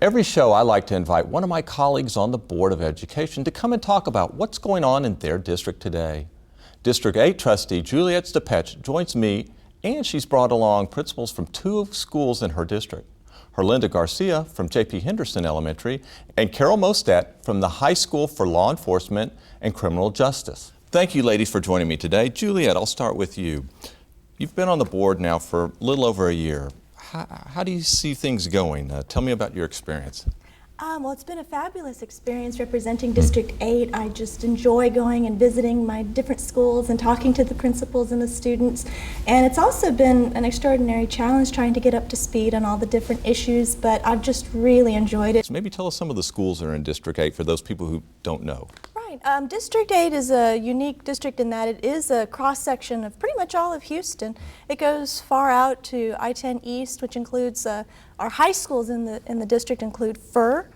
Every show I like to invite one of my colleagues on the Board of Education to come and talk about what's going on in their district today. District 8 trustee Juliet Stipeche joins me, and she's brought along principals from 2 schools in her district. Herlinda Garcia from J.P. Henderson Elementary and Carol Mosteit from the High School for Law Enforcement and Criminal Justice. Thank you, ladies, for joining me today. Juliet, I'll start with you. You've been on the board now for a little over a year. How do you see things going? Tell me about your experience. Well, it's been a fabulous experience representing District 8. I just enjoy going and visiting my different schools and talking to the principals and the students. And it's also been an extraordinary challenge trying to get up to speed on all the different issues, but I've just really enjoyed it. So maybe tell us some of the schools that are in District 8 for those people who don't know. Right. District 8 is a unique district in that it is a cross-section of pretty much all of Houston. It goes far out to I-10 East, which includes our high schools in the district include Fur,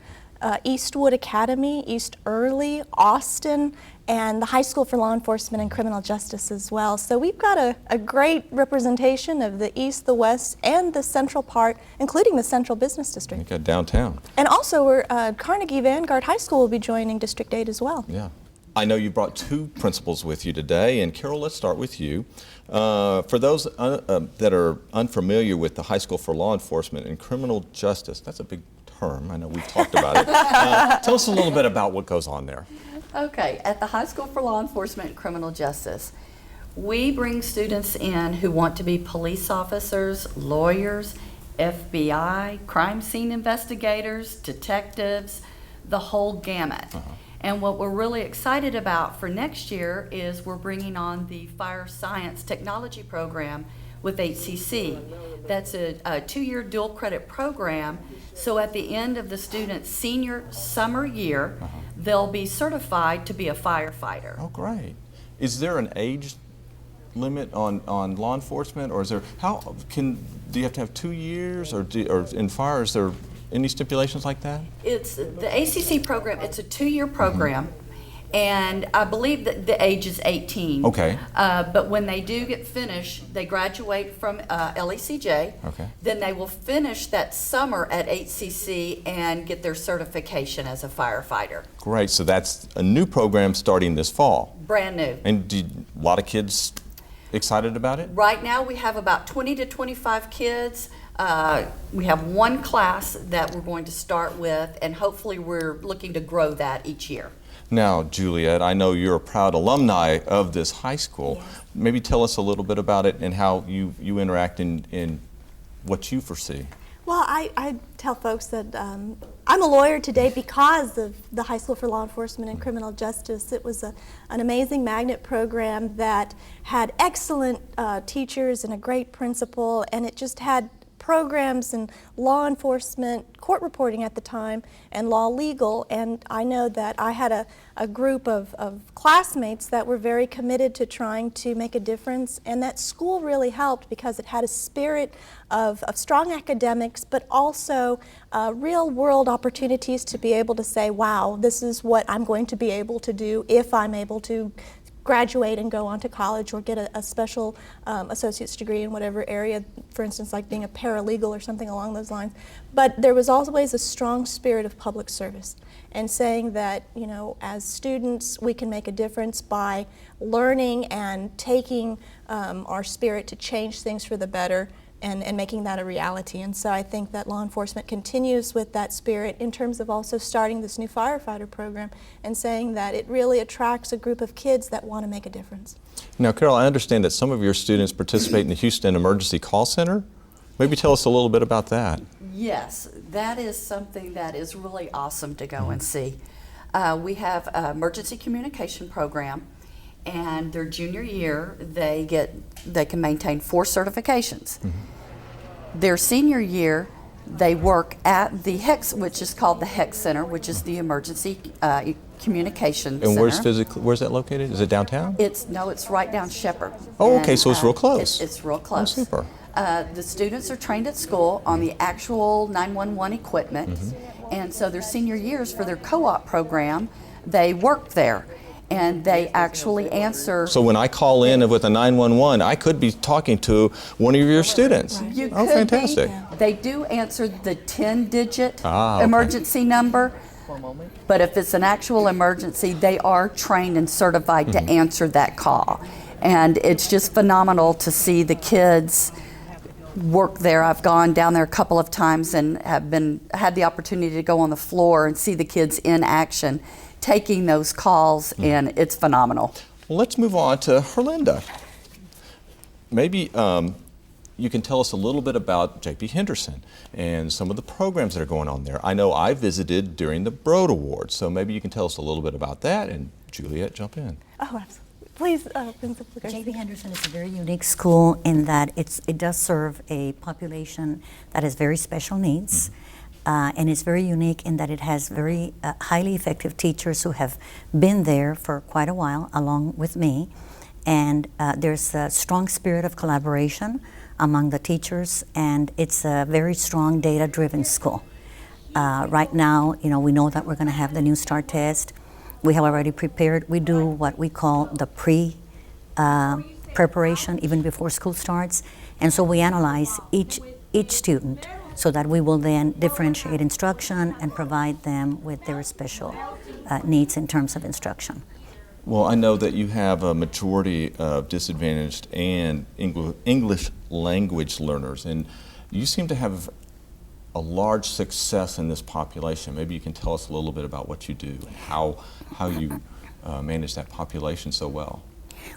Eastwood Academy, East Early, Austin, and the High School for Law Enforcement and Criminal Justice as well. So we've got a great representation of the East, the West, and the central part, including the Central Business District. You got downtown. And also, Carnegie Vanguard High School will be joining District 8 as well. Yeah. I know you brought 2 principals with you today, and Carol, let's start with you. For those that are unfamiliar with the High School for Law Enforcement and Criminal Justice, that's a big term. I know we've talked about it. Tell us a little bit about what goes on there. Okay, at the High School for Law Enforcement and Criminal Justice, we bring students in who want to be police officers, lawyers, FBI, crime scene investigators, detectives, the whole gamut. And what we're really excited about for next year is we're bringing on the Fire Science Technology program with HCC. That's a 2-year dual credit program. So at the end of the student's senior summer year, they'll be certified to be a firefighter. Oh, great. Is there an age limit on law enforcement, or is there, do you have to have 2 years, or in fire, is there any stipulations like that? It's the ACC program. It's a 2-year program, and I believe that the age is 18. Okay. But when they do get finished, they graduate from LECJ. Okay. Then they will finish that summer at HCC and get their certification as a firefighter. Great. So that's a new program starting this fall. Brand new. And a lot of kids excited about it? Right now we have about 20 to 25 kids. We have 1 class that we're going to start with, and hopefully we're looking to grow that each year. Now, Juliet, I know you're a proud alumni of this high school. Yes. Maybe tell us a little bit about it and how you interact in what you foresee. Well, I tell folks that I'm a lawyer today because of the High School for Law Enforcement and Criminal Justice. It was an amazing magnet program that had excellent teachers and a great principal, and it just had programs in law enforcement, court reporting at the time, and law legal. And I know that I had a group of classmates that were very committed to trying to make a difference, and that school really helped because it had a spirit of strong academics, but also real world opportunities to be able to say, wow, this is what I'm going to be able to do if I'm able to graduate and go on to college or get a special associate's degree in whatever area, for instance, like being a paralegal or something along those lines. But there was always a strong spirit of public service and saying that, you know, as students, we can make a difference by learning and taking our spirit to change things for the better and making that a reality. And so I think that law enforcement continues with that spirit in terms of also starting this new firefighter program and saying that it really attracts a group of kids that want to make a difference. Now, Carol, I understand that some of your students participate in the Houston Emergency Call Center. Maybe tell us a little bit about that. Yes, that is something that is really awesome to go and see. We have an emergency communication program, and their junior year they can maintain 4 certifications. Their senior year they work at the HEX, which is called the HEX Center, which is the Emergency Communication Center. And where's that located? Is it downtown? It's right down Shepherd. Oh, okay, so it's real close. It's real close. Oh, super. The students are trained at school on the actual 911 equipment, and so their senior years for their co-op program, they work there. and they actually answer. So when I call in with a 911, I could be talking to one of your students. You Oh, could fantastic. be. They do answer the 10-digit Okay. emergency number, but if it's an actual emergency, they are trained and certified to answer that call. And it's just phenomenal to see the kids work there. I've gone down there a couple of times and had the opportunity to go on the floor and see the kids in action taking those calls, and it's phenomenal. Well, let's move on to Herlinda. Maybe you can tell us a little bit about J.P. Henderson and some of the programs that are going on there. I know I visited during the Broad Awards, so maybe you can tell us a little bit about that, and Juliet, jump in. Oh, absolutely. Please, Principal Garcia. J.P. Henderson is a very unique school in that it does serve a population that has very special needs. And it's very unique in that it has very highly effective teachers who have been there for quite a while, along with me. And there's a strong spirit of collaboration among the teachers, and it's a very strong data-driven school. Right now, we know that we're going to have the New Start test. We have already prepared. We do what we call the preparation even before school starts, and so we analyze each student so that we will then differentiate instruction and provide them with their special needs in terms of instruction. Well, I know that you have a majority of disadvantaged and English language learners, and you seem to have a large success in this population. Maybe you can tell us a little bit about what you do and how you manage that population so well.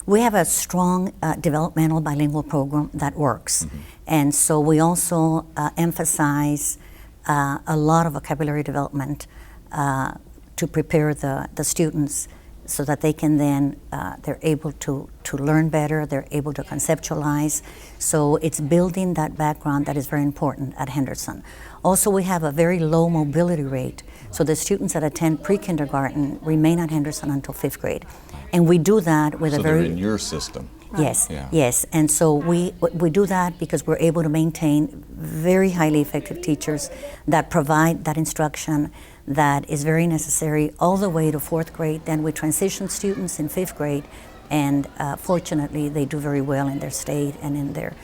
We have a strong developmental bilingual program that works. And so we also emphasize a lot of vocabulary development to prepare the students so that they can then, they're able to learn better, they're able to conceptualize. So it's building that background that is very important at Henderson. Also, we have a very low mobility rate. So the students that attend pre-kindergarten remain at Henderson until 5th grade. And we do that with so a very... they're in your system. Yes, Yeah. yes. And so we do that because we're able to maintain very highly effective teachers that provide that instruction that is very necessary all the way to 4th grade. Then we transition students in 5th grade, and fortunately they do very well in their state and in their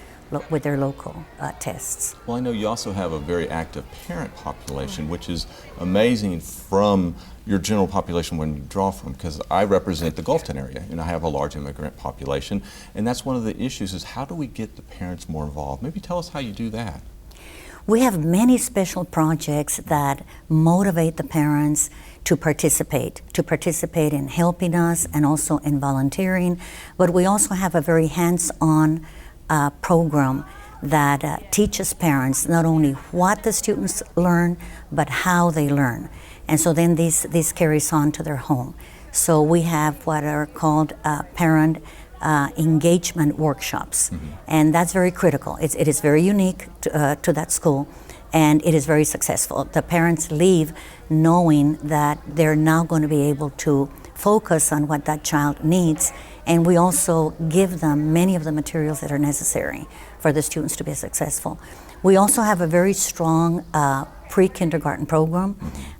with their local tests. Well, I know you also have a very active parent population, which is amazing from your general population when you draw from, because I represent the Gulfton area and I have a large immigrant population, and that's one of the issues is how do we get the parents more involved? Maybe tell us how you do that. We have many special projects that motivate the parents to participate in helping us and also in volunteering, but we also have a very hands-on program that teaches parents not only what the students learn, but how they learn. And so then this carries on to their home. So we have what are called parent engagement workshops. And that's very critical. It is very unique to that school, and it is very successful. The parents leave knowing that they're now going to be able to focus on what that child needs, and we also give them many of the materials that are necessary for the students to be successful. We also have a very strong pre-kindergarten program.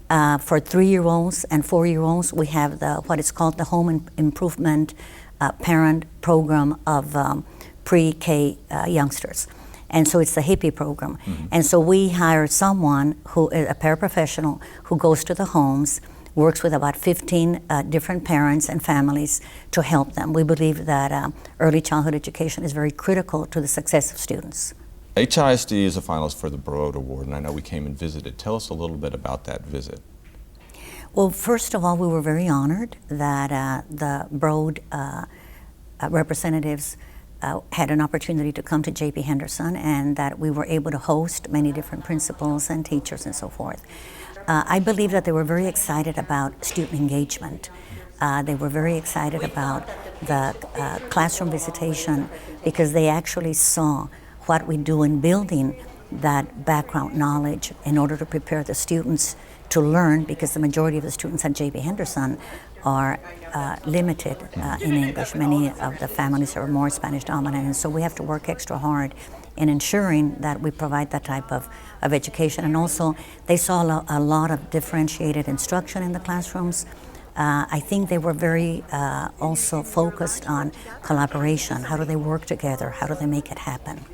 For 3-year-olds and 4-year-olds, we have what is called the Home Improvement Parent Program of pre-K youngsters. And so it's the HIPPY program. And so we hire someone who is a paraprofessional who goes to the homes, works with about 15 different parents and families to help them. We believe that early childhood education is very critical to the success of students. HISD is a finalist for the Broad Award, and I know we came and visited. Tell us a little bit about that visit. Well, first of all, we were very honored that the Broad representatives had an opportunity to come to J.P. Henderson, and that we were able to host many different principals and teachers and so forth. I believe that they were very excited about student engagement. They were very excited about the classroom visitation because they actually saw what we do in building that background knowledge in order to prepare the students to learn, because the majority of the students at J.P. Henderson are limited in English. Many of the families are more Spanish dominant, and so we have to work extra hard in ensuring that we provide that type of education. And also, they saw a lot of differentiated instruction in the classrooms. I think they were very also focused on collaboration. How do they work together? How do they make it happen?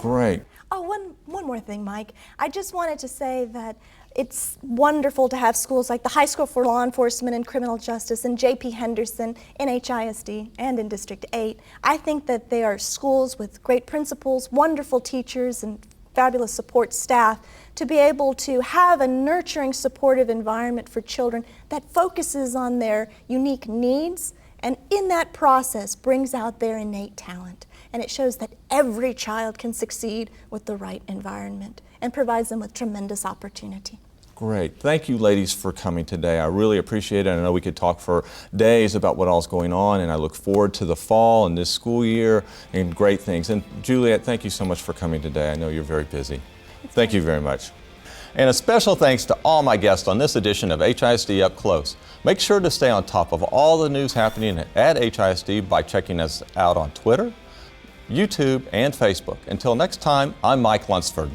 Great. Oh, one more thing, Mike. I just wanted to say that it's wonderful to have schools like the High School for Law Enforcement and Criminal Justice and J.P. Henderson in HISD and in District 8. I think that they are schools with great principals, wonderful teachers, and fabulous support staff to be able to have a nurturing, supportive environment for children that focuses on their unique needs and in that process brings out their innate talent. And it shows that every child can succeed with the right environment and provides them with tremendous opportunity. Great. Thank you, ladies, for coming today. I really appreciate it. I know we could talk for days about what all's going on, and I look forward to the fall and this school year and great things. And Juliet, thank you so much for coming today. I know you're very busy. Thank you very much. And a special thanks to all my guests on this edition of HISD Up Close. Make sure to stay on top of all the news happening at HISD by checking us out on Twitter, YouTube, and Facebook. Until next time, I'm Mike Lunceford.